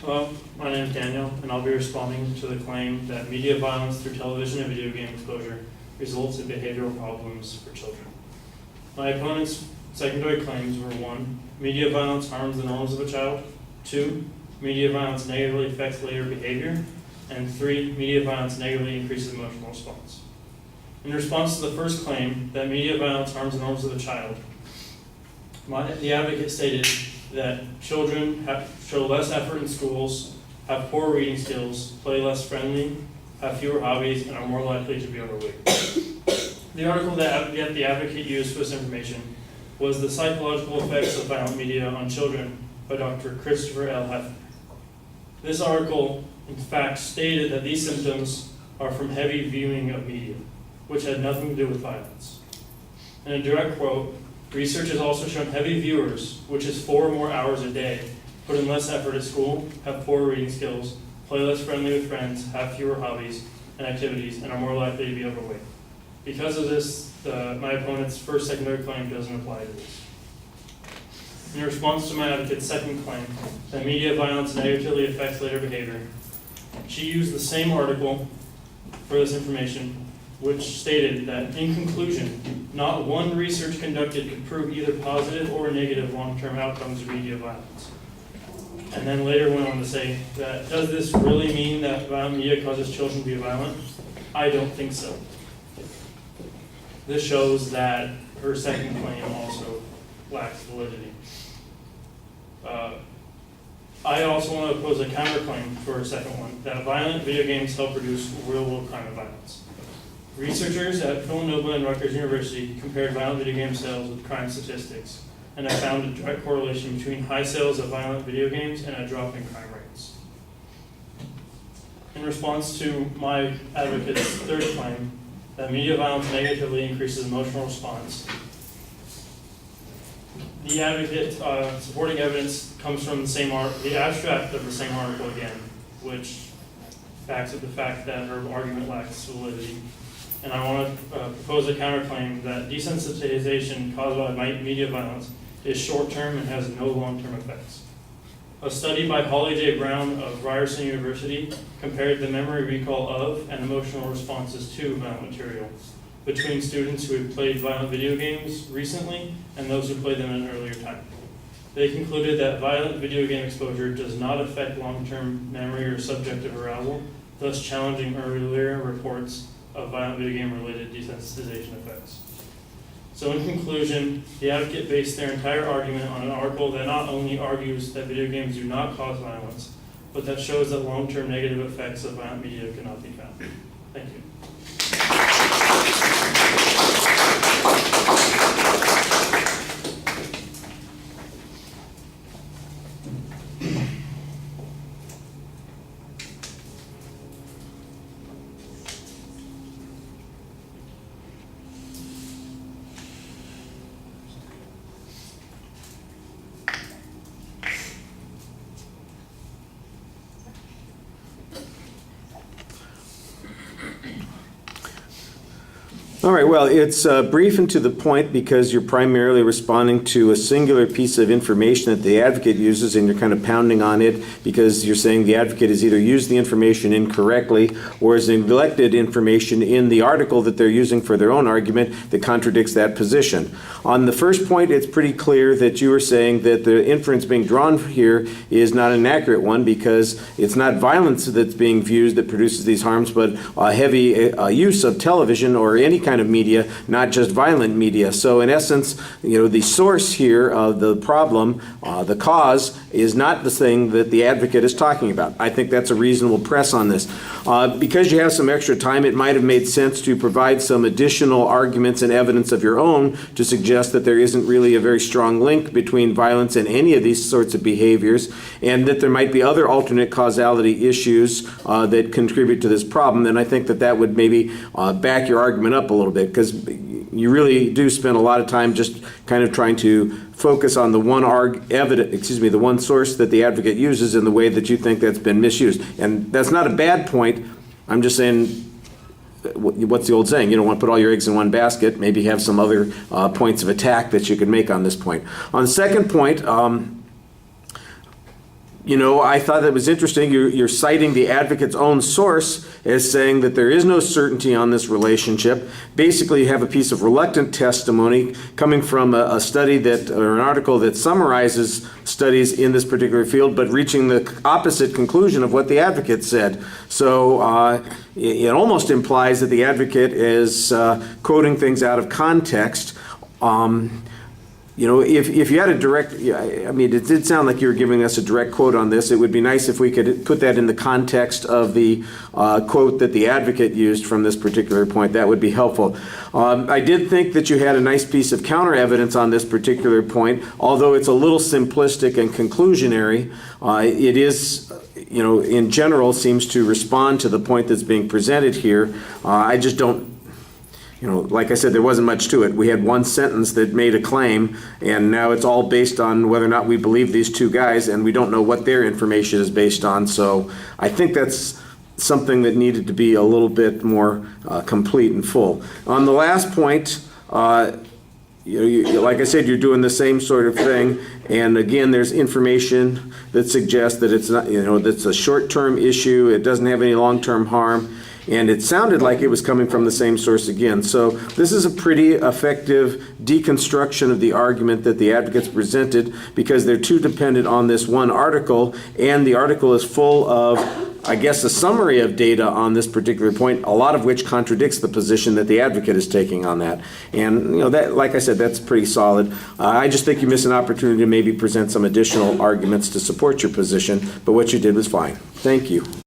Hello, my name is Daniel, and I'll be responding to the claim that media violence through television and video game exposure results in behavioral problems for children. My opponent's secondary claims were 1. Media violence harms the norms of a child. 2. Media violence negatively affects later behavior. And 3. Media violence negatively increases emotional response. In response to the first claim that media violence harms the norms of a child, the advocate stated that children show less effort in schools, have poor reading skills, play less friendly, have fewer hobbies, and are more likely to be overweight. The article that the advocate used for this information was The Psychological Effects of Violent Media on Children by Dr. Christopher L. Hefner. This article, in fact, stated that these symptoms are from heavy viewing of media, which had nothing to do with violence. In a direct quote, research has also shown heavy viewers, which is 4 more hours a day, put in less effort at school, have poor reading skills, play less friendly with friends, have fewer hobbies and activities, and are more likely to be overweight. Because of this, my opponent's first secondary claim doesn't apply to this. In response to my advocate's second claim that media violence negatively affects later behavior, she used the same article for this information, which stated that, in conclusion, not one research conducted could prove either positive or negative long-term outcomes of media violence. And then later went on to say that, does this really mean that violent media causes children to be violent? I don't think so. This shows that her second claim also lacks validity. I also want to oppose a counterclaim for her second one, that violent video games help reduce real-world crime and violence. Researchers at Villanova and Rutgers University compared violent video game sales with crime statistics, and have found a direct correlation between high sales of violent video games and a drop in crime rates. In response to my advocate's third claim, that media violence negatively increases emotional response, the advocate supporting evidence comes from the abstract of the same article again, which backs up the fact that her argument lacks validity. And I want to propose a counterclaim that desensitization caused by media violence is short-term and has no long-term effects. A study by Holly J. Brown of Ryerson University compared the memory recall of and emotional responses to violent material between students who had played violent video games recently and those who played them at an earlier time. They concluded that violent video game exposure does not affect long-term memory or subjective arousal, thus challenging earlier reports of violent video game-related desensitization effects. So in conclusion, the advocate based their entire argument on an article that not only argues that video games do not cause violence, but that shows that long-term negative effects of violent media cannot be found. Thank you. All right, well, it's brief and to the point because you're primarily responding to a singular piece of information that the advocate uses, and you're kind of pounding on it because you're saying the advocate has either used the information incorrectly or has neglected information in the article that they're using for their own argument that contradicts that position. On the first point, it's pretty clear that you are saying that the inference being drawn here is not an accurate one because it's not violence that's being viewed that produces these harms, but heavy use of television or any kind of media, not just violent media. So in essence, the source here of the problem, the cause, is not the thing that the advocate is talking about. I think that's a reasonable press on this. Because you have some extra time, it might have made sense to provide some additional arguments and evidence of your own to suggest that there isn't really a very strong link between violence and any of these sorts of behaviors, and that there might be other alternate causality issues that contribute to this problem. And I think that that would maybe back your argument up a little bit, because you really do spend a lot of time just kind of trying to focus on the one the one source that the advocate uses in the way that you think that's been misused. And that's not a bad point. I'm just saying, what's the old saying? You don't want to put all your eggs in one basket. Maybe have some other points of attack that you can make on this point. On the second point, I thought that was interesting. You're citing the advocate's own source as saying that there is no certainty on this relationship. Basically, you have a piece of reluctant testimony coming from a study or an article that summarizes studies in this particular field, but reaching the opposite conclusion of what the advocate said. So it almost implies that the advocate is quoting things out of context. If you had a direct, it did sound like you were giving us a direct quote on this. It would be nice if we could put that in the context of the quote that the advocate used from this particular point. That would be helpful. I did think that you had a nice piece of counter evidence on this particular point, although it's a little simplistic and conclusionary. It is, in general, seems to respond to the point that's being presented here. I just don't. Like I said, there wasn't much to it. We had one sentence that made a claim, and now it's all based on whether or not we believe these two guys, and we don't know what their information is based on. So I think that's something that needed to be a little bit more complete and full. On the last point, like I said, you're doing the same sort of thing, and again, there's information that suggests that it's not, that's a short-term issue. It doesn't have any long-term harm. And it sounded like it was coming from the same source again. So this is a pretty effective deconstruction of the argument that the advocates presented, because they're too dependent on this one article, and the article is full of, I guess, a summary of data on this particular point, a lot of which contradicts the position that the advocate is taking on that. And, that, like I said, that's pretty solid. I just think you missed an opportunity to maybe present some additional arguments to support your position, but what you did was fine. Thank you.